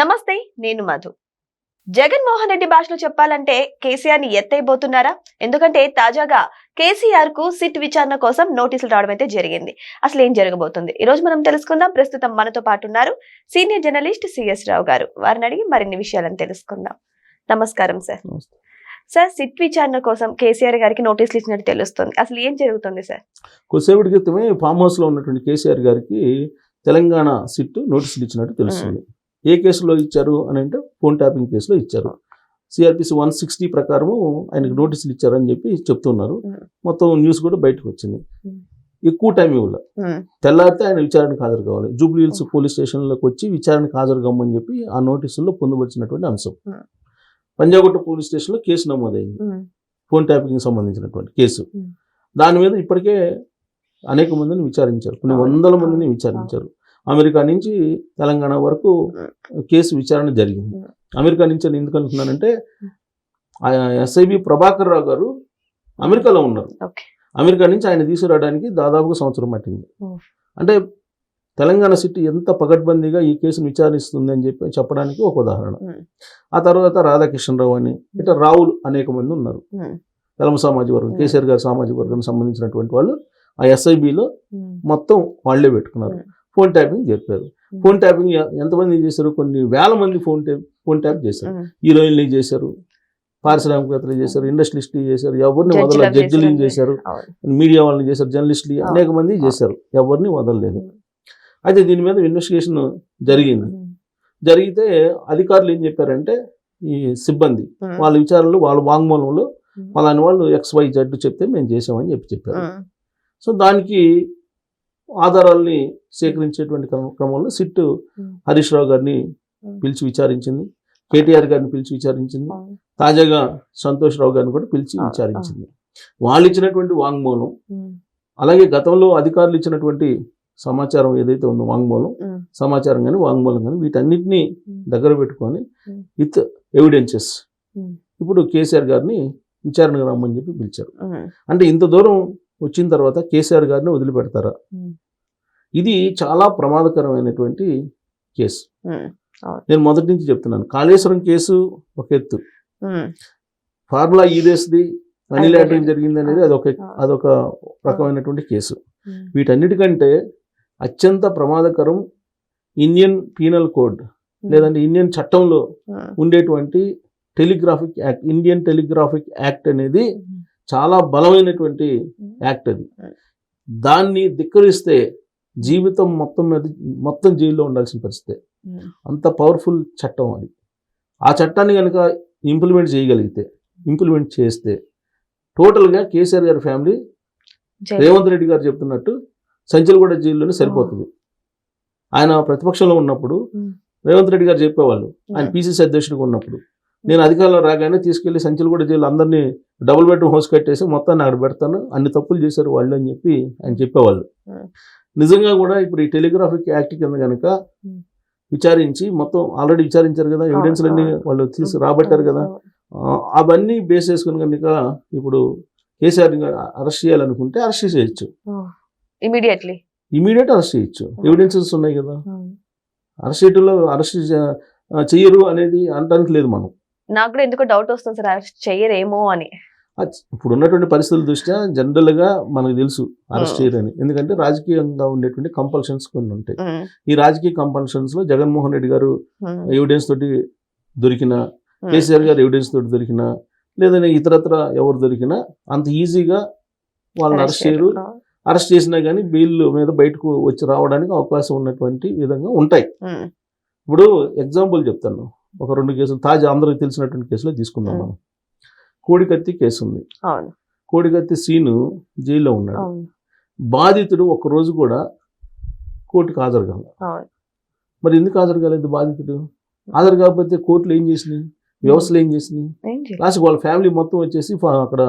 నమస్తే, నేను మధు. జగన్మోహన్ రెడ్డి భాషలో చెప్పాలంటే కేసీఆర్ ని ఎత్తైపోతున్నారా? ఎందుకంటే తాజాగా కేసీఆర్ కు సిట్ విచారణ కోసం నోటీసులు రావడం అయితే జరిగింది. అసలు ఏం జరగబోతుంది ఈ రోజు మనం తెలుసుకుందాం. ప్రస్తుతం మనతో పాటు ఉన్నారు సీనియర్ జర్నలిస్ట్ సిఎస్ రావు గారు. వారిని అడిగి మరిన్ని విషయాలను తెలుసుకుందాం. నమస్కారం సార్. సార్, సిట్ విచారణ కోసం కేసీఆర్ గారికి నోటీసులు ఇచ్చినట్టు తెలుస్తుంది. అసలు ఏం జరుగుతుంది సార్? కొద్దిసేపటి క్రితమే ఫామ్ హౌస్ లో ఉన్నటువంటి కేసీఆర్ గారికి తెలంగాణ సిట్ నోటీసులు ఇచ్చినట్టు తెలుస్తుంది. ఏ కేసులో ఇచ్చారు అని అంటే ఫోన్ ట్యాపింగ్ కేసులో ఇచ్చారు. సిఆర్పిసి 160 ప్రకారము ఆయనకు నోటీసులు ఇచ్చారని చెప్పి చెప్తున్నారు. మొత్తం న్యూస్ కూడా బయటకు వచ్చింది. ఎక్కువ టైం ఇవ్వాలి, తెల్లారితే ఆయన విచారణకు హాజరు కావాలి. జూబ్లీ హిల్స్ పోలీస్ స్టేషన్లోకి వచ్చి విచారణకు హాజరు కమ్మని చెప్పి ఆ నోటీసుల్లో పొందుపరిచినటువంటి అంశం. పంజాగుట్ట పోలీస్ స్టేషన్లో కేసు నమోదైంది, ఫోన్ ట్యాపింగ్కి సంబంధించినటువంటి కేసు. దాని మీద ఇప్పటికే అనేక మందిని విచారించారు, కొన్ని వందల మందిని విచారించారు. అమెరికా నుంచి తెలంగాణ వరకు కేసు విచారణ జరిగింది. అమెరికా నుంచి అని ఎందుకు అనుకున్నానంటే ఎస్ఐబి ప్రభాకర్ రావు గారు అమెరికాలో ఉన్నారు. అమెరికా నుంచి ఆయన తీసుకురావడానికి దాదాపుగా సంవత్సరం పట్టింది. అంటే తెలంగాణ సిట్ ఎంత పకడ్బందీగా ఈ కేసును విచారిస్తుంది అని చెప్పి చెప్పడానికి ఒక ఉదాహరణ. ఆ తర్వాత రాధాకిషన్రావు అని ఇట్లా రావులు అనేక మంది ఉన్నారు. తెలమ సామాజిక వర్గం, కేసీఆర్ గారి సామాజిక వర్గానికి సంబంధించినటువంటి వాళ్ళు ఆ ఎస్ఐబిలో మొత్తం వాళ్లే పెట్టుకున్నారు. ఫోన్ ట్యాపింగ్ చెప్పారు. ఫోన్ ట్యాపింగ్ ఎంతమంది చేశారు? కొన్ని వేల మంది ఫోన్ ట్యాప్ చేశారు. హీరోయిన్లు చేశారు, పారిశ్రామికవేత్తలు చేశారు, ఇండస్ట్రియలిస్టులు చేశారు, ఎవరిని వదలలేదు. జడ్జిలు చేశారు, మీడియా వాళ్ళని చేశారు, జర్నలిస్టులు అనేక మంది చేశారు, ఎవరిని వదలలేదు. అయితే దీని మీద ఇన్వెస్టిగేషన్ జరిగితే అధికారులు ఏం చెప్పారంటే ఈ సిబ్బంది వాళ్ళ విచారణలో వాళ్ళ వాంగ్మూలంలో వాళ్ళని వాళ్ళు XYZ చెప్తే మేము చేసామని చెప్పారు. సో దానికి ఆధారాలని సేకరించేటువంటి క్రమంలో సిట్ హరీష్ రావు గారిని పిలిచి విచారించింది, కేటీఆర్ గారిని పిలిచి విచారించింది, తాజాగా సంతోష్ రావు గారిని కూడా పిలిచి విచారించింది. వాళ్ళు ఇచ్చినటువంటి వాంగ్మూలం, అలాగే గతంలో అధికారులు ఇచ్చినటువంటి సమాచారం ఏదైతే ఉందో సమాచారం కానీ వాంగ్మూలం కానీ వీటన్నిటినీ దగ్గర పెట్టుకొని విత్ ఎవిడెన్సెస్ ఇప్పుడు కేసీఆర్ గారిని విచారణకు రమ్మని చెప్పి పిలిచారు. అంటే ఇంత దూరం వచ్చిన తర్వాత కేసీఆర్ గారిని వదిలిపెడతారా? ఇది చాలా ప్రమాదకరమైనటువంటి కేసు. నేను మొదటి నుంచి చెప్తున్నాను, కాళేశ్వరం కేసు ఒక ఎత్తు, ఫార్ములా ఈదేస్ది మనీ లాండరింగ్ జరిగింది అనేది అదొక రకమైనటువంటి కేసు. వీటన్నిటికంటే అత్యంత ప్రమాదకరం ఇండియన్ పీనల్ కోడ్ లేదంటే ఇండియన్ చట్టంలో ఉండేటువంటి telegraphic act. Indian telegraphic act అనేది చాలా బలమైనటువంటి యాక్ట్. అది దాన్ని ధిక్కరిస్తే జీవితం మొత్తం జైల్లో ఉండాల్సిన పరిస్థితి. అంత పవర్ఫుల్ చట్టం అది. ఆ చట్టాన్ని కనుక ఇంప్లిమెంట్ చేస్తే టోటల్గా కేసీఆర్ గారి ఫ్యామిలీ రేవంత్ రెడ్డి గారు చెప్తున్నట్టు సంచలగూడ జైల్లోనే సరిపోతుంది. ఆయన ప్రతిపక్షంలో ఉన్నప్పుడు రేవంత్ రెడ్డి గారు చెప్పేవాళ్ళు, ఆయన PCC అధ్యక్షుడిగా ఉన్నప్పుడు, నేను అధికారంలో రాగానే తీసుకెళ్లి సంచలగూడ జైలు అందరినీ డబుల్ బెడ్రూమ్ హౌస్ కట్టేసి మొత్తాన్ని అక్కడ పెడతాను, అన్ని తప్పులు చేశారు వాళ్ళు అని చెప్పి ఆయన చెప్పేవాళ్ళు. నిజంగా కూడా ఇప్పుడు ఈ టెలిగ్రాఫిక్ యాక్ట్ కింద కనుక విచారించి మొత్తం ఆల్రెడీ విచారించారు కదా, ఎవిడెన్స్లన్నీ వాళ్ళు రాబట్టారు కదా, అవన్నీ బేస్ చేసుకుని కనుక ఇప్పుడు కేసీఆర్ అరెస్ట్ చేయాలనుకుంటే అరెస్ట్ చేయొచ్చు, ఇమీడియట్ అరెస్ట్ చేయొచ్చు. ఎవిడెన్సెస్ ఉన్నాయి కదా, అరెస్ట్ చెయ్యరు అనేది అనడానికి లేదు. మనం నాకు కూడా ఎందుకో డౌట్ వస్తుంది సార్, అరెస్ట్ చెయ్యరేమో అని. ఇప్పుడు ఉన్నటువంటి పరిస్థితుల దృష్ట్యా జనరల్గా మనకు తెలుసు అరెస్ట్ చేయరని, ఎందుకంటే రాజకీయంగా ఉండేటువంటి కంపల్షన్స్ కొన్ని ఉంటాయి. ఈ రాజకీయ కంపల్షన్స్ లో జగన్మోహన్ రెడ్డి గారు ఎవిడెన్స్ తోటి దొరికినా, కేసీఆర్ గారు ఎవిడెన్స్ తోటి దొరికినా, లేదంటే ఇతరత్ర ఎవరు దొరికినా అంత ఈజీగా వాళ్ళని అరెస్ట్ చేయరు. అరెస్ట్ చేసినా కానీ బెయిల్ మీద బయటకు వచ్చి రావడానికి అవకాశం ఉన్నటువంటి విధంగా ఉంటాయి. ఇప్పుడు ఎగ్జాంపుల్ చెప్తాను, ఒక 2 కేసులు తాజా అందరికి తెలిసినటువంటి కేసులో తీసుకుందాం. మనం కోడికత్తి కేసు ఉంది. కోడికత్తి సీను జైల్లో ఉన్నాడు. బాధితుడు ఒక్కరోజు కూడా కోర్టుకు హాజరు కాలేదు. మరి ఎందుకు హాజరు కాలేదు బాధితుడు? హాజరు కాకపోతే కోర్టులు ఏం చేసినాయి, వ్యవస్థలు ఏం చేసినాయి? లాస్ట్కి వాళ్ళ ఫ్యామిలీ మొత్తం వచ్చేసి అక్కడ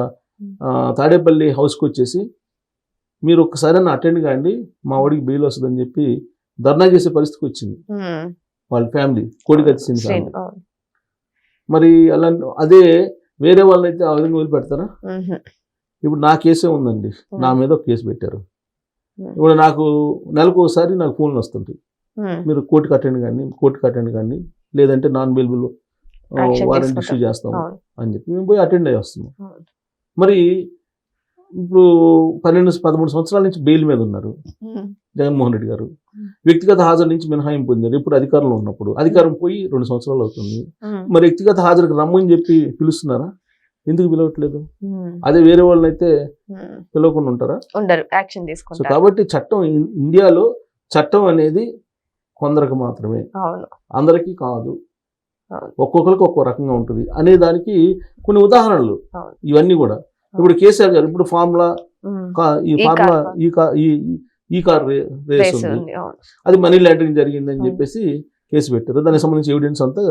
తాడేపల్లి హౌస్కి వచ్చేసి మీరు ఒక్కసారి అటెండ్ కాండి, మా వాడికి బెయిల్ వస్తుందని చెప్పి ధర్నా చేసే పరిస్థితికి వచ్చింది వాళ్ళ ఫ్యామిలీ, కోడికత్తి సీన్ ఫ్యామిలీ. మరి అలా అదే వేరే వాళ్ళైతే ఆ విధంగా వదిలిపెడతారా? ఇప్పుడు నా కేసే ఉందండి, నా మీద ఒక కేసు పెట్టారు. ఇప్పుడు నాకు నెలకు ఒకసారి నాకు ఫోన్లు వస్తుంటాయి, మీరు కోర్టుకు అటెండ్ కానీ లేదంటే నాన్ బెయిలబుల్ Action వారెంట్ తీసుకుంటాం. ఇష్యూ చేస్తాం అవును. అని చెప్పి మేము పోయి అటెండ్ అయ్యి వస్తున్నాం. అవును. మరి ఇప్పుడు 13 సంవత్సరాల నుంచి బెయిల్ మీద ఉన్నారు ఉమ్. జగన్మోహన్ రెడ్డి గారు. వ్యక్తిగత హాజరు నుంచి మినహాయింపు పొందారు ఇప్పుడు అధికారంలో ఉన్నప్పుడు. అధికారం పోయి 2 సంవత్సరాలు అవుతుంది. ఉమ్. మరి వ్యక్తిగత హాజరుకి రమ్మని చెప్పి పిలుస్తున్నారా? ఎందుకు పిలవట్లేదు? ఉమ్. అదే వేరే వాళ్ళని అయితే ఉమ్. పిలవకుండా ఉంటారా? ఉండరు, యాక్షన్ సో తీసుకుంటారు. కాబట్టి చట్టం ఇండియాలో చట్టం అనేది కొందరికి మాత్రమే, అవును. అందరికీ కాదు, అవును. ఒక్కొక్కరికి ఒక్కో రకంగా ఉంటుంది అనే దానికి కొన్ని ఉదాహరణలు అవును. ఇవన్నీ కూడా. ఇప్పుడు కేసీఆర్ గారు ఇప్పుడు ఫార్ములా ఉమ్. ఈ ఈ ఫార్ములా కార్ ఈ కార్ రేస్ రేస్ ఉంది, ఉంది. అవును. అది మనీ లాండరింగ్ జరిగిందని అవును. చెప్పేసి కేసు పెట్టారు. దానికి సంబంధించి ఎవిడెన్స్ అంతా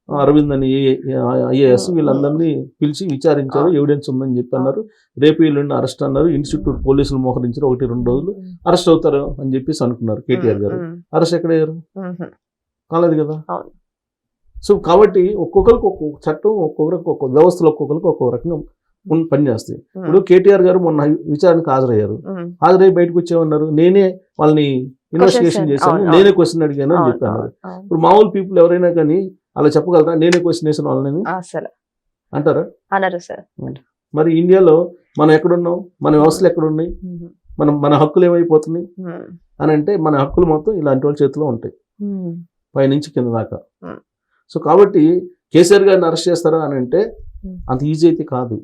అరవింద్ అని ఐఏఎస్ వీళ్ళందరినీ పిలిచి విచారించారు. అవును. ఎవిడెన్స్ ఉందని చెప్పి అన్నారు. రేపు వీళ్ళని అరెస్ట్ అన్నారు. ఇన్స్టిట్యూట్ పోలీసులు మోహరించారు. 1-2 రోజులు ఉమ్. అరెస్ట్ అవుతారు అని చెప్పేసి అనుకున్నారు కేటీఆర్ గారు. ఉమ్. అరెస్ట్ ఎక్కడయ్యారు? ఉమ్. కాలేదు కదా. అవును. సో కాబట్టి ఒక్కొక్కరికి ఒక్కొక్క చట్టం, ఒక్కొక్కరికి ఒక్కొక్క వ్యవస్థలు ఒక్కొక్కరికి ఒక్కొక్క రకంగా పనిచేస్తాయి. ఇప్పుడు కేటీఆర్ గారు మొన్న విచారణకు హాజరయ్యారు. ఉమ్. హాజరయ్యి బయటకు వచ్చేమన్నారు, నేనే వాళ్ళని ఇన్వెస్టిగేషన్ Questions, చేశాను, అవును, నేనే క్వశ్చన్ అడిగాను అని అవును, చెప్పి అన్నారు. అవును. ఇప్పుడు మామూలు పీపుల్ ఎవరైనా కానీ అలా చెప్పగలరా? నేనే క్వశ్చన్ వేసిన వాళ్ళని అసలు అంటారా? అనరు సార్. మరి ఇండియాలో మనం ఎక్కడున్నాం, మన వ్యవస్థలు ఎక్కడున్నాయి, ఉమ్. మన హక్కులు ఏమైపోతున్నాయి ఉమ్. అని అంటే మన హక్కులు మొత్తం ఇలాంటి వాళ్ళ చేతిలో ఉంటాయి, ఉమ్. పైనుంచి కింద దాకా. Hmm. సో కాబట్టి కేసీఆర్ గారిని అరెస్ట్ చేస్తారా అని అంటే అంత ఈజీ అయితే కాదు.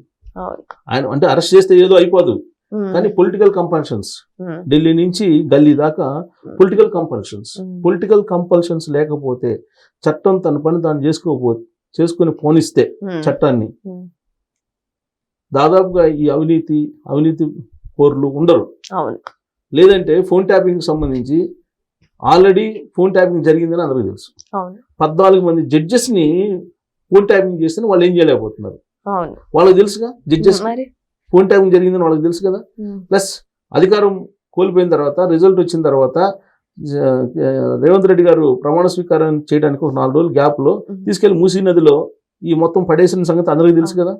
అవును. ఆయన అంటే అరెస్ట్ చేస్తే ఏదో అయిపోదు, ఉమ్. కానీ పొలిటికల్ కంపల్షన్స్, ఉమ్. ఢిల్లీ నుంచి గల్లీ దాకా పొలిటికల్ కంపల్షన్స్. ఉమ్. పొలిటికల్ కంపల్షన్స్ లేకపోతే చట్టం తన పని తాను చేసుకుని పోనిస్తే ఉమ్. చట్టాన్ని ఉమ్. దాదాపుగా ఈ అవినీతి కోర్లు ఉండరు. అవును. లేదంటే ఫోన్ ట్యాపింగ్ సంబంధించి ఆల్రెడీ ఫోన్ ట్యాపింగ్ జరిగిందని అందరికీ తెలుసు. అవును. 14 మంది జడ్జెస్ ని ఫోన్ ట్యాపింగ్ చేస్తే వాళ్ళు ఏం చేయలేకపోతున్నారు. అవును. వాళ్ళకి తెలుసుగా, జడ్జెస్ మరి ఫోన్ ట్యాపింగ్ జరిగిందని వాళ్ళకి తెలుసు కదా. ఉమ్. ప్లస్ అధికారం కోల్పోయిన తర్వాత రిజల్ట్ వచ్చిన తర్వాత రేవంత్ రెడ్డి గారు ప్రమాణ స్వీకారం చేయడానికి ఒక 4 రోజుల గ్యాప్ లో తీసుకెళ్లి మూసీ నదిలో ఈ మొత్తం పడేసిన సంగతి అందరికీ తెలుసు కదా.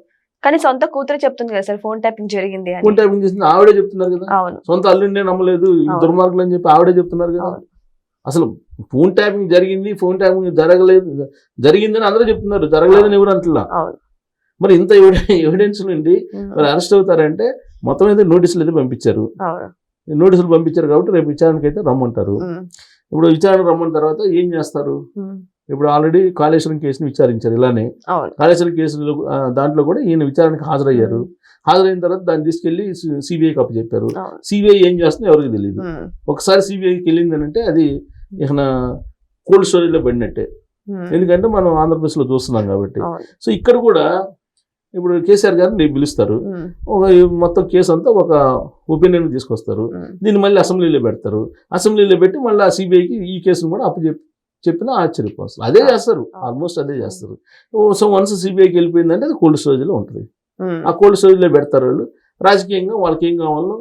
కానీ సొంత కూతురు చెప్తుంది కదా సార్ ఫోన్ ట్యాపింగ్ జరిగింది అని. ఫోన్ ట్యాపింగ్ చేసింది ఆవిడే చెప్తున్నారు కదా. అవును. సొంత అల్లుండే నమ్మలేదు, ఈ అవును. దుర్మార్గులు అని చెప్పి ఆవిడే చెప్తున్నారు కదా. అవును. అసలు ఫోన్ ట్యాపింగ్ జరిగింది, ఫోన్ ట్యాపింగ్ జరిగిందని అందరూ చెప్తున్నారు, జరగలేదని ఎవరు అంటలా. అవును. మరి ఇంత ఎవిడెన్స్ నుండి ఉమ్. మరి అరెస్ట్ అవుతారంటే మొత్తం అయితే నోటీసులు అయితే పంపించారు. అవును. నోటీసులు పంపించారు కాబట్టి రేపు విచారణకి అయితే రమ్మంటారు. ఉమ్. ఇప్పుడు విచారణ రమ్మన్న తర్వాత ఏం చేస్తారు? ఉమ్. ఇప్పుడు ఆల్రెడీ కాళేశ్వరం కేసుని విచారించారు ఇలానే. అవును. కాళేశ్వరం కేసులో దాంట్లో కూడా ఈయన విచారణకు హాజరయ్యారు. హాజరైన తర్వాత దాన్ని తీసుకెళ్లి సిబిఐకి అప్పచెప్పారు. అవును. సిబిఐ ఏం చేస్తుందో ఎవరికి తెలియదు. ఉమ్. ఒకసారి సిబిఐకి వెళ్ళిందని అంటే అది ఇక కోల్డ్ స్టోరేజ్లో పడినట్టే. ఉమ్. ఎందుకంటే మనం ఆంధ్రప్రదేశ్లో చూస్తున్నాం కాబట్టి. అవును. సో ఇక్కడ కూడా ఇప్పుడు కేసీఆర్ గారిని రేపు పిలుస్తారు. ఉమ్. ఒక మొత్తం కేసు అంతా ఒక ఒపీనియన్ తీసుకొస్తారు. ఉమ్. దీన్ని మళ్ళీ అసెంబ్లీలో పెడతారు. అసెంబ్లీలో పెట్టి మళ్ళీ ఆ సిబిఐకి ఈ కేసును కూడా చెప్పినా ఆశ్చర్యపోతుంది. అదే చేస్తారు, ఆల్మోస్ట్ అదే చేస్తారు. సో వన్స్ సిబిఐకి వెళ్ళిపోయిందంటే అది కోల్డ్ స్టోరేజ్లో ఉంటుంది. ఉమ్. ఆ కోల్డ్ స్టోరేజ్లో పెడతారు వాళ్ళు. రాజకీయంగా వాళ్ళకి ఏం కావాలో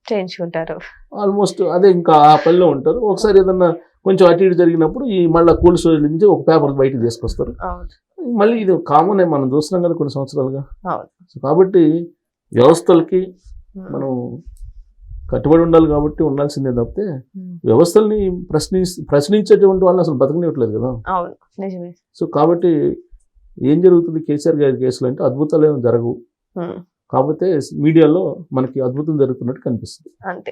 చేయించుకుంటారు. ఆల్మోస్ట్ అదే ఇంకా ఆ పనిలో ఉంటారు. ఒకసారి ఏదన్నా కొంచెం అటు ఇటు జరిగినప్పుడు ఈ మళ్ళీ కోల్డ్ స్టోరేజ్ నుంచి ఒక పేపర్ బయటకు తీసుకొస్తారు. అవును. మళ్ళీ ఇది కామన్ మనం చూస్తున్నాం కదా కొన్ని సంవత్సరాలుగా. అవును. సో కాబట్టి వ్యవస్థలకి ఉమ్. మనం కట్టుబడి ఉండాలి కాబట్టి ఉండాల్సిందే తప్పితే ఉమ్. వ్యవస్థల్ని ప్రశ్నించేటువంటి వాళ్ళని అసలు బతకనివ్వట్లేదు కదా. అవును. నిజమే. సో కాబట్టి ఏం జరుగుతుంది కేసీఆర్ గారి కేసులో అంటే అద్భుతాలు ఏమి జరగవు. ఉమ్. కాకపోతే మీడియాలో మనకి అద్భుతం జరుగుతున్నట్టు కనిపిస్తుంది అంతే.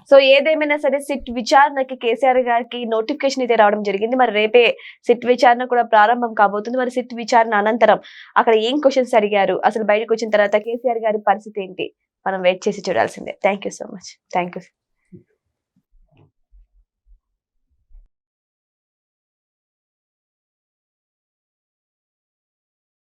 సో ఏదేమైనా సరే సిట్ విచారణకి కేసీఆర్ గారికి నోటిఫికేషన్ అయితే రావడం జరిగింది. మరి రేపే సిట్ విచారణ కూడా ప్రారంభం కాబోతుంది. మరి సిట్ విచారణ అనంతరం అక్కడ ఏం క్వశ్చన్స్ అడిగారు, అసలు బయటకు వచ్చిన తర్వాత కేసీఆర్ గారి పరిస్థితి ఏంటి, మనం వెయిట్ చేసి చూడాల్సిందే. Thank you so much. Thank you.